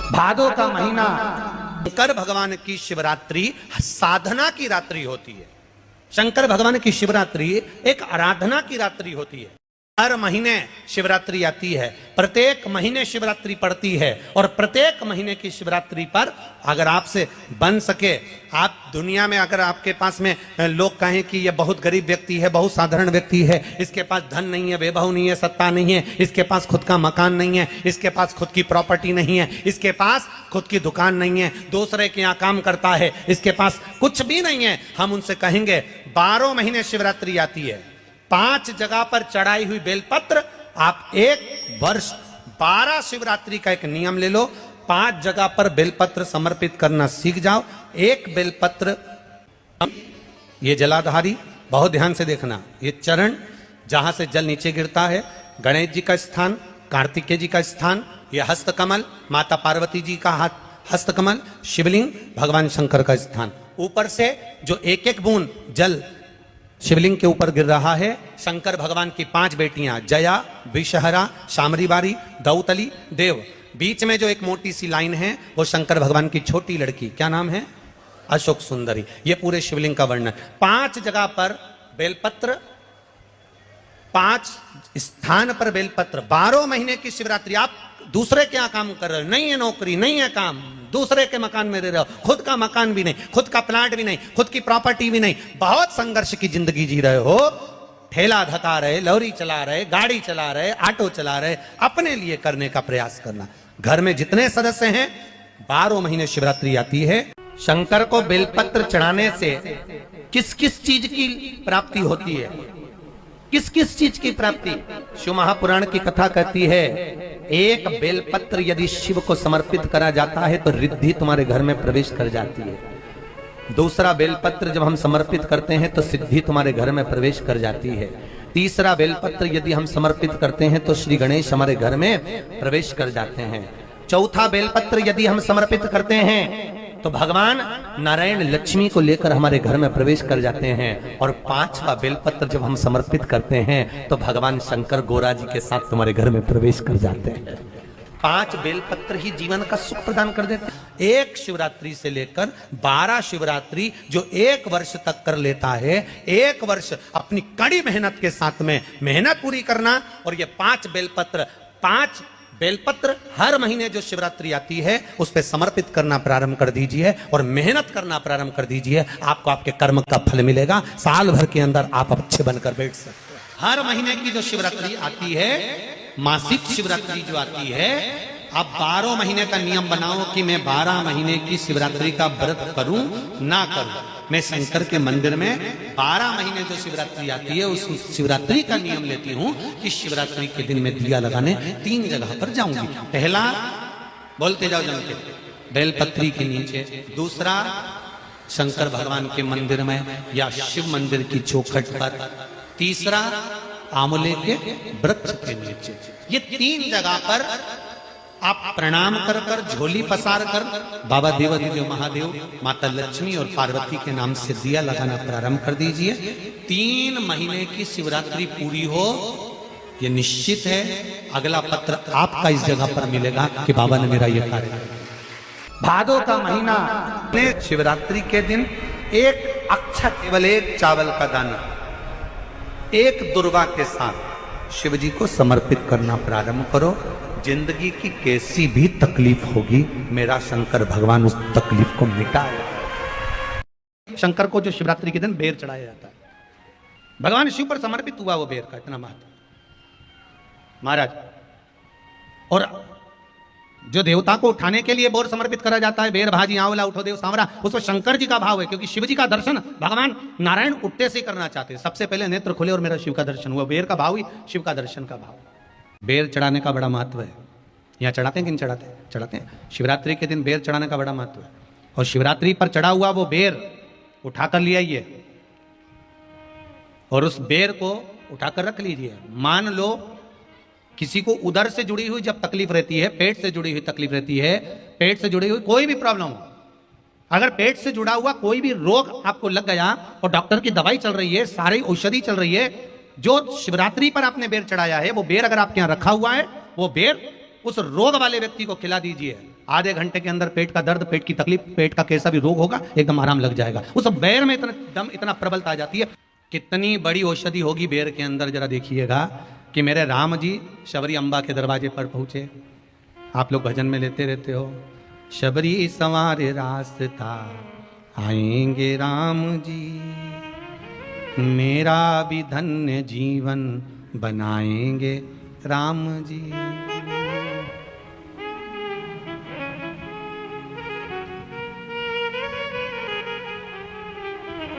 भादो का महीना शंकर भगवान की शिवरात्रि साधना की रात्रि होती है। शंकर भगवान की शिवरात्रि एक आराधना की रात्रि होती है। हर महीने शिवरात्रि आती है, प्रत्येक महीने शिवरात्रि पड़ती है और प्रत्येक महीने की शिवरात्रि पर अगर आपसे बन सके, आप दुनिया में अगर आपके पास में लोग कहें कि ये बहुत गरीब व्यक्ति है, बहुत साधारण व्यक्ति है, इसके पास धन नहीं है, वैभव नहीं है, सत्ता नहीं है, इसके पास खुद का मकान नहीं है, इसके पास खुद की प्रॉपर्टी नहीं है, इसके पास खुद की दुकान नहीं है, दूसरे के यहाँ काम करता है, इसके पास कुछ भी नहीं है, हम उनसे कहेंगे 12 महीने शिवरात्रि आती है, 5 जगह पर चढ़ाई हुई बेलपत्र, आप एक वर्ष 12 शिवरात्रि का एक नियम ले लो, 5 जगह पर बेलपत्र समर्पित करना सीख जाओ। एक बेलपत्र, ये जलाधारी, बहुत ध्यान से देखना, ये चरण जहां से जल नीचे गिरता है, गणेश जी का स्थान, कार्तिकेय जी का स्थान, ये हस्तकमल, माता पार्वती जी का हस्तकमल, शिवलिंग, भगवान शंकर का स्थान, ऊपर से जो एक एक बूंद जल शिवलिंग के ऊपर गिर रहा है, शंकर भगवान की 5 बेटियां, जया, विषहरा, शामरीबारी, दौतली, देव, बीच में जो एक मोटी सी लाइन है वो शंकर भगवान की छोटी लड़की, क्या नाम है, अशोक सुंदरी। ये पूरे शिवलिंग का वर्णन। 5 जगह पर बेलपत्र, 5 स्थान पर बेलपत्र, 12 महीने की शिवरात्रि। आप दूसरे क्या काम कर रहे हो, नहीं है नौकरी, नहीं है काम, दूसरे के मकान में रह रहे हो, खुद का मकान भी नहीं, खुद का प्लाट भी नहीं, खुद की प्रॉपर्टी भी नहीं, बहुत संघर्ष की जिंदगी जी रहे हो, ठेला धका रहे, लौरी चला रहे, गाड़ी चला रहे, ऑटो चला रहे, अपने लिए करने का प्रयास करना। घर में जितने सदस्य हैं, 12 महीने शिवरात्रि आती है। शंकर को बेलपत्र चढ़ाने से किस किस चीज की प्राप्ति होती है, किस किस चीज की प्राप्ति? शिव महापुराण की कथा कहती है, एक बेलपत्र यदि शिव को समर्पित करा जाता है तो रिद्धि तुम्हारे घर में प्रवेश कर जाती है। दूसरा बेलपत्र जब हम समर्पित करते हैं तो सिद्धि तुम्हारे घर में प्रवेश कर जाती है। तीसरा बेलपत्र यदि हम समर्पित करते हैं तो श्री गणेश हमारे घर में प्रवेश कर जाते हैं। चौथा बेलपत्र यदि हम समर्पित करते हैं तो भगवान नारायण लक्ष्मी को लेकर हमारे घर में प्रवेश कर जाते हैं। और 5वां बेलपत्र जब हम समर्पित करते हैं तो भगवान शंकर गोरा जी के साथ तुम्हारे घर में प्रवेश कर जाते हैं। 5 बेलपत्र ही जीवन का सुख प्रदान कर देते हैं। एक शिवरात्रि से लेकर 12 शिवरात्रि जो 1 वर्ष तक कर लेता है, 1 वर्ष अपनी कड़ी मेहनत के साथ में मेहनत पूरी करना। और ये 5 बेलपत्र हर महीने जो शिवरात्रि आती है उस पर समर्पित करना प्रारंभ कर दीजिए और मेहनत करना प्रारंभ कर दीजिए। आपको आपके कर्म का फल मिलेगा, साल भर के अंदर आप अच्छे बनकर बैठ सकते हैं। हर महीने की जो शिवरात्रि आती है, मासिक शिवरात्रि जो आती है, आप 12 महीने का नियम बनाओ कि मैं 12 महीने की शिवरात्रि का व्रत करूं ना करूं। मैं शंकर के मंदिर में 12 महीने जो शिवरात्रि आती है उस शिवरात्रि का नियम लेती हूं कि शिवरात्रि के दिन में दिया लगाने 3 जगह पर जाऊंगी। पहला, बोलते जाओ जम के, बेलपत्री के नीचे। दूसरा, शंकर भगवान के मंदिर में या शिव मंदिर की चौखट पर। तीसरा, आंवले के वृक्ष के नीचे। ये 3 जगह पर आप प्रणाम कर कर, झोली पसार कर बाबा देवाधिदेव महादेव, माता लक्ष्मी और पार्वती के नाम से दिया लगाना प्रारंभ कर दीजिए। 3 महीने की शिवरात्रि पूरी हो, यह निश्चित है अगला पत्र आपका इस जगह पर मिलेगा कि बाबा ने मेरा यह कार्य किया। भादो का महीना, शिवरात्रि के दिन एक अक्षत, केवल 1 चावल का दाना, 1 दुर्वा के साथ शिव जी को समर्पित करना प्रारंभ करो। जिंदगी की कैसी भी तकलीफ होगी, मेरा शंकर भगवान उस तकलीफ को मिटाएगा। शंकर को जो शिवरात्रि के दिन बेर चढ़ाया जाता है, भगवान शिव पर समर्पित हुआ वो बेर का इतना महत्व महाराज। और जो देवता को उठाने के लिए बोर समर्पित करा जाता है, बेर भाजी आंवला उठो देव सांवरा, उसमें शंकर जी का भाव है, क्योंकि शिव जी का दर्शन भगवान नारायण उठते से करना चाहते हैं। सबसे पहले नेत्र खुले और मेरा शिव का दर्शन हुआ, बेर का भाव ही शिव का दर्शन का भाव। बेर चढ़ाने का बड़ा महत्व है। यहाँ चढ़ाते हैं कि नहीं चढ़ाते? चढ़ाते हैं। शिवरात्रि के दिन बेर चढ़ाने का बड़ा महत्व है। और शिवरात्रि पर चढ़ा हुआ वो बेर उठाकर ले आइए और उस बेर को उठाकर रख लीजिए। मान लो किसी को उदर से जुड़ी हुई जब तकलीफ रहती है, पेट से जुड़ी हुई तकलीफ रहती है, पेट से जुड़ी हुई कोई भी प्रॉब्लम हो, अगर पेट से जुड़ा हुआ कोई भी रोग आपको लग गया और डॉक्टर की दवाई चल रही है, सारी औषधि चल रही है, जो शिवरात्रि पर आपने बेर चढ़ाया है वो बेर अगर आपके यहाँ रखा हुआ है, वो बेर उस रोग वाले व्यक्ति को खिला दीजिए। आधे घंटे के अंदर पेट का दर्द, पेट की तकलीफ, पेट का कैसा भी रोग होगा एकदम आराम लग जाएगा। उस बेर में इतना दम, इतना प्रबलता आ जाती है। कितनी बड़ी औषधि होगी बेर के अंदर, जरा देखिएगा कि मेरे राम जी शबरी अम्बा के दरवाजे पर पहुंचे। आप लोग भजन में लेते रहते हो, शबरी संवारे रास्ता आएंगे राम जी, मेरा भी धन्य जीवन बनाएंगे राम जी।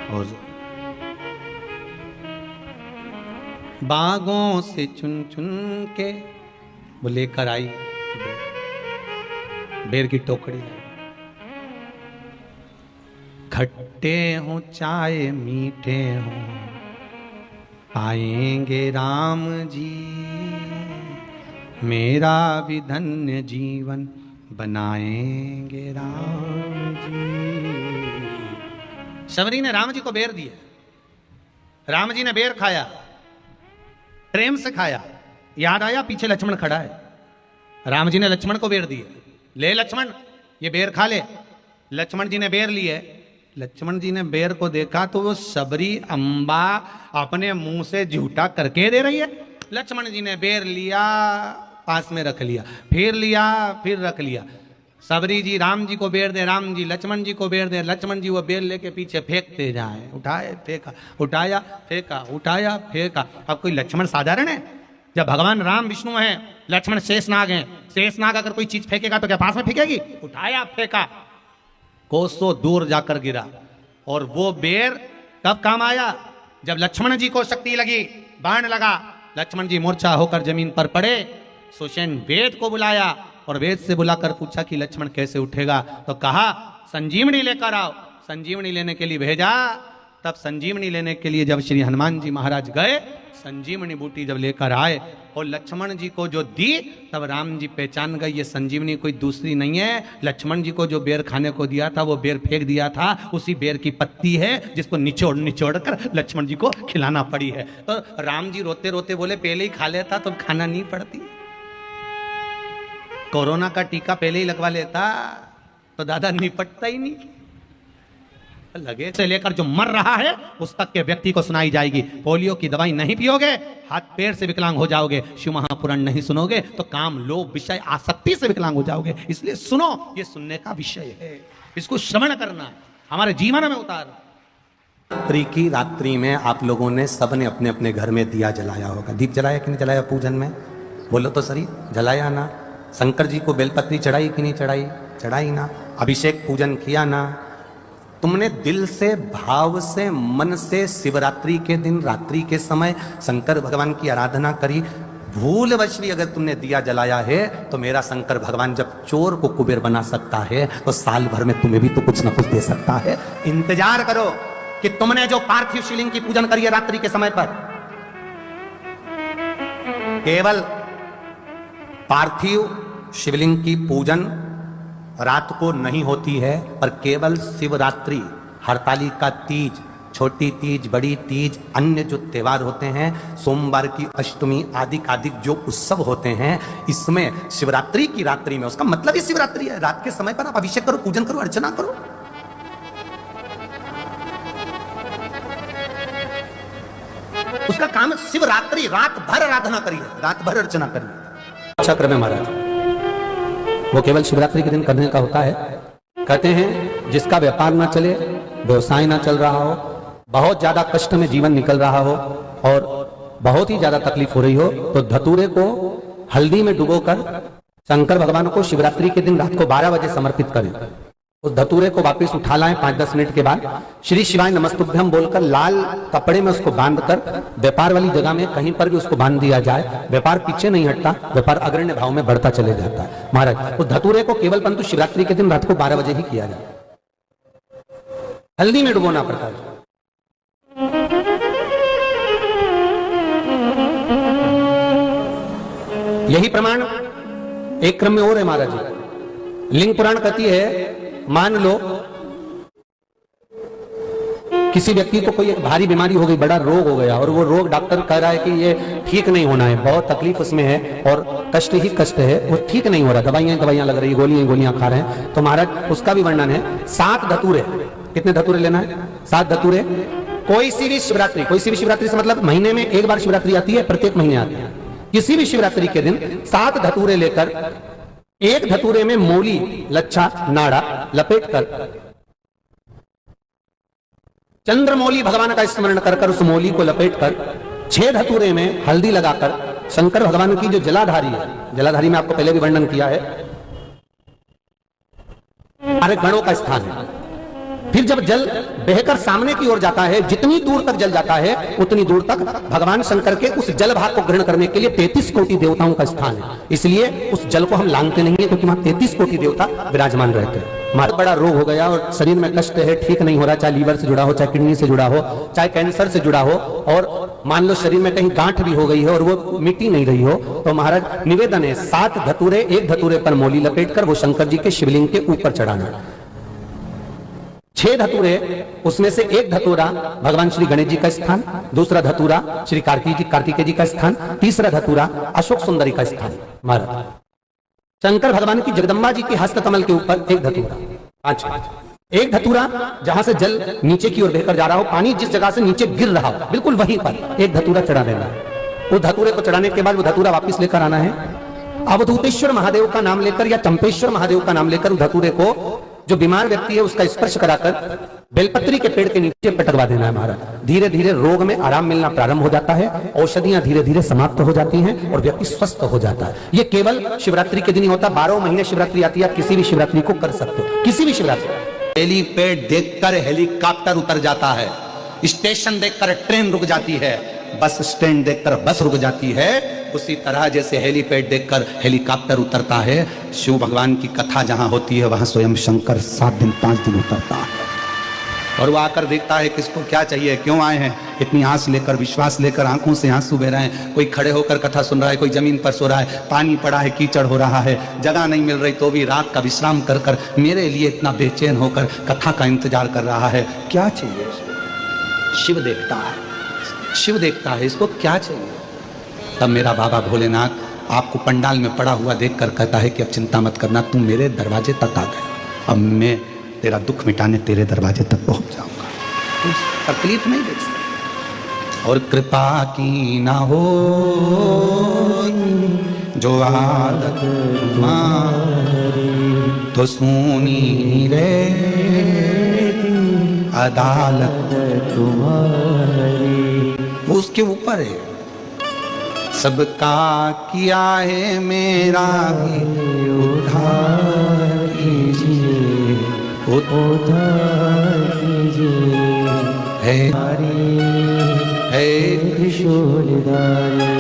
और बागों से चुन चुन के वो लेकर आई बेर की टोकरी। खट्टे हो चाहे मीठे हो पाएंगे राम जी, मेरा भी धन्य जीवन बनाएंगे राम जी। शबरी ने राम जी को बेर दिया, राम जी ने बेर खाया, प्रेम से खाया। याद आया पीछे लक्ष्मण खड़ा है, राम जी ने लक्ष्मण को बेर दिए, ले लक्ष्मण ये बेर खा ले। लक्ष्मण जी ने बेर लिए, लक्ष्मण जी ने बेर को देखा तो वो शबरी अम्बा अपने मुंह से झूठा करके दे रही है। लक्ष्मण जी ने बेर लिया, पास में रख लिया, फिर लिया, फिर रख लिया। शबरी जी राम जी को बेर दे, राम जी लक्ष्मण जी को बेर दे, लक्ष्मण जी वो बेर लेके पीछे फेंकते जाए, उठाए फेंका, उठाया फेंका, उठाया फेंका। अब कोई लक्ष्मण साधारण है? जब भगवान राम विष्णु हैं, लक्ष्मण शेषनाग हैं, शेषनाग अगर कोई चीज फेंकेगा तो क्या पास में फेंकेगी? उठाया फेंका, कोसों दूर जाकर गिरा। और वो बेर कब काम आया? जब लक्ष्मण जी को शक्ति लगी, बाण लगा, लक्ष्मण जी मूर्छा होकर जमीन पर पड़े। सुषेण वेद को बुलाया और वेद से बुलाकर पूछा कि लक्ष्मण कैसे उठेगा, तो कहा संजीवनी लेकर आओ। संजीवनी लेने के लिए भेजा। तब संजीवनी लेने के लिए जब श्री हनुमान जी महाराज गए, संजीवनी बूटी जब लेकर आए और लक्ष्मण जी को जो दी, तब राम जी पहचान गए ये संजीवनी कोई दूसरी नहीं है। लक्ष्मण जी को जो बेर खाने को दिया था, वो बेर फेंक दिया था, उसी बेर की पत्ती है जिसको निचोड़ निचोड़ कर लक्ष्मण जी को खिलाना पड़ी है। तो राम जी रोते रोते बोले पहले ही खा लेता तो खाना नहीं पड़ती। कोरोना का टीका पहले ही लगवा लेता तो दादा निपटता ही नहीं। लगे से लेकर जो मर रहा है उस तक के व्यक्ति को सुनाई जाएगी। पोलियो की दवाई नहीं पियोगे, हाथ पैर से विकलांग हो जाओगे। शिव महापुराण नहीं सुनोगे तो काम, लोभ, विषय, आसक्ति से विकलांग हो जाओगे। इसलिए सुनो, ये सुनने का विषय है, इसको श्रवण करना, हमारे जीवन में उतारना। रात्रि की रात्रि में आप लोगों ने सबने अपने अपने घर में दिया जलाया होगा। दीप जलाया कि नहीं जलाया? पूजन में बोलो तो सही, जलाया ना? शंकर जी को बेलपत्री चढ़ाई कि नहीं चढ़ाई? चढ़ाई ना? अभिषेक पूजन किया ना? तुमने दिल से, भाव से, मन से शिवरात्रि के दिन, रात्रि के समय शंकर भगवान की आराधना करी। भूलवश भी अगर तुमने दिया जलाया है तो मेरा शंकर भगवान जब चोर को कुबेर बना सकता है तो साल भर में तुम्हें भी तो कुछ ना कुछ दे सकता है। इंतजार करो कि तुमने जो पार्थिव शिवलिंग की पूजन करी है रात्रि के समय पर, केवल पार्थिव शिवलिंग की पूजन रात को नहीं होती है, पर केवल शिवरात्रि, हरतालिका तीज, छोटी तीज, बड़ी तीज, अन्य जो त्योहार होते हैं, सोमवार की अष्टमी आदि आदि जो उत्सव होते हैं, इसमें शिवरात्रि की रात्रि में, उसका मतलब ही शिवरात्रि है। रात के समय पर आप अभिषेक करो, पूजन करो, अर्चना करो। उसका काम है शिवरात्रि, रात भर आराधना करिए, रात भर अर्चना करिए। चक्र में महाराज वो केवल शिवरात्रि के दिन करने का होता है। कहते हैं जिसका व्यापार ना चले, व्यवसाय ना चल रहा हो, बहुत ज्यादा कष्ट में जीवन निकल रहा हो और बहुत ही ज्यादा तकलीफ हो रही हो, तो धतूरे को हल्दी में डुबोकर शंकर भगवान को शिवरात्रि के दिन रात को 12 बजे समर्पित करें। उस धतूरे को वापस उठा लाएं 5-10 मिनट के बाद, श्री शिवाय नमस्तुभ्यम बोलकर लाल कपड़े में उसको बांधकर व्यापार वाली जगह में कहीं पर भी उसको बांध दिया जाए। व्यापार पीछे नहीं हटता, व्यापार अग्रण्य भाव में बढ़ता चले जाता है। महाराज उस धतूरे को केवल परंतु शिवरात्रि के दिन रात को 12 बजे ही किया जाए, हल्दी में डुबोना पड़ता है। यही प्रमाण एक क्रम में और है महाराज जी। लिंग पुराण कहती है, मान लो किसी व्यक्ति को कोई एक भारी बीमारी हो गई, बड़ा रोग हो गया, और वो रोग डॉक्टर कह रहा है कि ये ठीक नहीं होना है, बहुत तकलीफ उसमें है और कष्ट ही कष्ट है, वो ठीक नहीं हो रहा, दवाइयां लग रही, गोलियां खा रहे हैं, तो महाराज उसका भी वर्णन है। 7 धतूरे, कितने धतूरे लेना है? 7 धतूरे। कोई सी भी शिवरात्रि से मतलब महीने में एक बार शिवरात्रि आती है, प्रत्येक महीने आती है। किसी भी शिवरात्रि के दिन 7 धतूरे लेकर, एक धतूरे में मूली, लच्छा, नाड़ा लपेटकर चंद्रमौली भगवान का स्मरण कर उस मौली को लपेटकर 6 धतूरे में हल्दी लगाकर शंकर भगवान की जो जलाधारी है, जलाधारी में आपको पहले भी वर्णन किया है, अरे गणों का स्थान है। फिर जब जल बहकर सामने की ओर जाता है, जितनी दूर तक जल जाता है उतनी दूर तक भगवान शंकर के उस जल भाग को ग्रहण करने के लिए 33 कोटि देवताओं का स्थान है। इसलिए उस जल को हम लांघते नहीं है, क्योंकि वहां 33 कोटि देवता विराजमान रहते हैं। हमारा बड़ा रोग हो गया और शरीर में कष्ट है, ठीक नहीं हो रहा, चाहे लीवर से जुड़ा हो, चाहे किडनी से जुड़ा हो, चाहे कैंसर से जुड़ा हो, और मान लो शरीर में कहीं गांठ भी हो गई है और वो मिट्टी नहीं रही हो, तो महाराज निवेदन है 7 धतूरे, एक धतूरे पर मौली लपेटकर वो शंकर जी के शिवलिंग के ऊपर चढ़ाना। 6 धतूरे, उसमें से एक धतूरा भगवान श्री गणेश जी का स्थान, दूसरा धतूरा श्री कार्तिकेय जी का स्थान, तीसरा धतूरा अशोक सुंदरी का स्थान। महाराज शंकर भगवान की जगदम्बा जी के हस्त कमल के ऊपर एक धतूरा, 5 एक धतूरा जहां से जल नीचे की ओर बहकर जा रहा हो, पानी जिस जगह से नीचे गिर रहा हो बिल्कुल वहीं पर एक धतूरा चढ़ा देना है। उस धतूरे को चढ़ाने के बाद वो धतूरा वापस लेकर आना है। अवधूतेश्वर महादेव का नाम लेकर या चंपेश्वर महादेव का नाम लेकर उस धतूरे को जो बीमार व्यक्ति है उसका स्पर्श कराकर बेलपत्री के पेड़ के नीचे पटकवा देना है। महाराज धीरे धीरे रोग में आराम मिलना प्रारंभ हो जाता है, औषधियां धीरे धीरे समाप्त हो जाती हैं और व्यक्ति स्वस्थ हो जाता है। ये केवल शिवरात्रि के दिन ही होता, 12 महीने शिवरात्रि आती है, आप किसी भी शिवरात्रि को कर सकते हो, किसी भी शिवरात्रि। हेलीपैड देखकर हेलीकॉप्टर उतर जाता है, स्टेशन देखकर ट्रेन रुक जाती है, बस स्टैंड देखकर बस रुक जाती है, उसी तरह जैसे हेलीपैड देखकर हेलीकॉप्टर उतरता है, शिव भगवान की कथा जहां होती है वहां स्वयं शंकर 7 दिन 5 दिन उतरता है और वो आकर देखता है किसको क्या चाहिए, क्यों आए हैं, इतनी आस लेकर, विश्वास लेकर, आंखों से आंसू बह रहे हैं। कोई खड़े होकर कथा सुन रहा है, कोई जमीन पर सो रहा है, पानी पड़ा है, कीचड़ हो रहा है, जगह नहीं मिल रही तो भी रात का विश्राम कर कर मेरे लिए इतना बेचैन होकर कथा का इंतजार कर रहा है। क्या चाहिए? शिव देखता है, शिव देखता है, इसको क्या चाहिए? तब मेरा बाबा भोलेनाथ आपको पंडाल में पड़ा हुआ देखकर कहता है कि अब चिंता मत करना, तुम मेरे दरवाजे तक आ गए, अब मैं तेरा दुख मिटाने तेरे दरवाजे तक पहुंच जाऊंगा, तकलीफ नहीं देख सकता। और कृपा की ना हो जो आदत तो सुनी रे अदालत तुम्हारी, वो उसके ऊपर है। सबका किया है मेरा भी उद्धार कीजिए, उद्धार कीजिए, है त्रिशूलधारी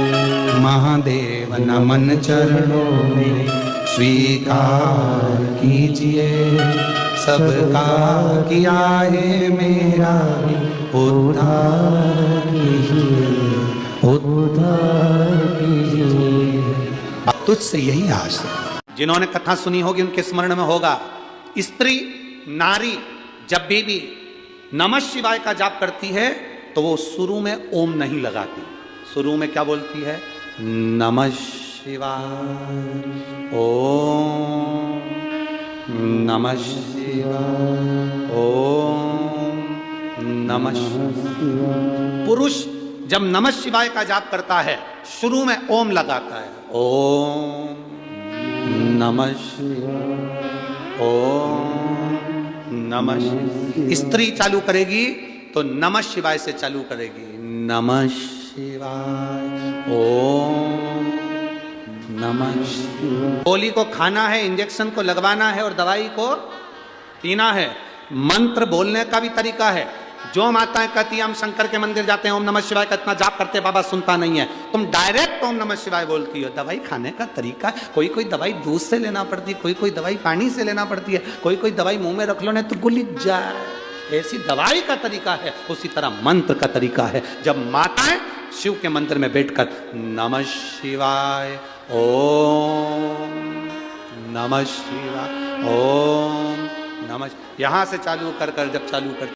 महादेव नमन चरणों में स्वीकार कीजिए, सबका किया है मेरा भी उद्धार कीजिए, उद्धार कीजिए। तुझसे यही आस है। जिन्होंने कथा सुनी होगी उनके स्मरण में होगा, स्त्री नारी जब भी नमः शिवाय का जाप करती है तो वो शुरू में ओम नहीं लगाती, शुरू में क्या बोलती है? नमः शिवाय ओम नमः शिवाय ओम नमः शिवाय। पुरुष जब नमः शिवाय का जाप करता है शुरू में ओम लगाता है, ओम नमः शिवाय ओम नमः शिवाय। स्त्री चालू करेगी तो नमः शिवाय से चालू करेगी, नमः शिवाय ओम नमः शिवाय। गोली को खाना है, इंजेक्शन को लगवाना है और दवाई को पीना है। मंत्र बोलने का भी तरीका है। जो माताएं कहती हैं हम शंकर के मंदिर जाते हैं, ओम नमः शिवाय का इतना जाप करते, बाबा सुनता नहीं है, तुम डायरेक्ट ओम नमः शिवाय बोलती हो। दवाई खाने का तरीका, कोई कोई दवाई दूध से लेना पड़ती है, कोई कोई दवाई पानी से लेना पड़ती है, कोई कोई दवाई मुंह में रख लो नहीं तो गुलिच जाए, ऐसी दवाई का तरीका है। उसी तरह मंत्र का तरीका है। जब माताएं शिव के मंदिर में बैठकर नमः शिवाय ओम नमः शिवाय ओम नमः, यहां से चालू कर जब चालू कर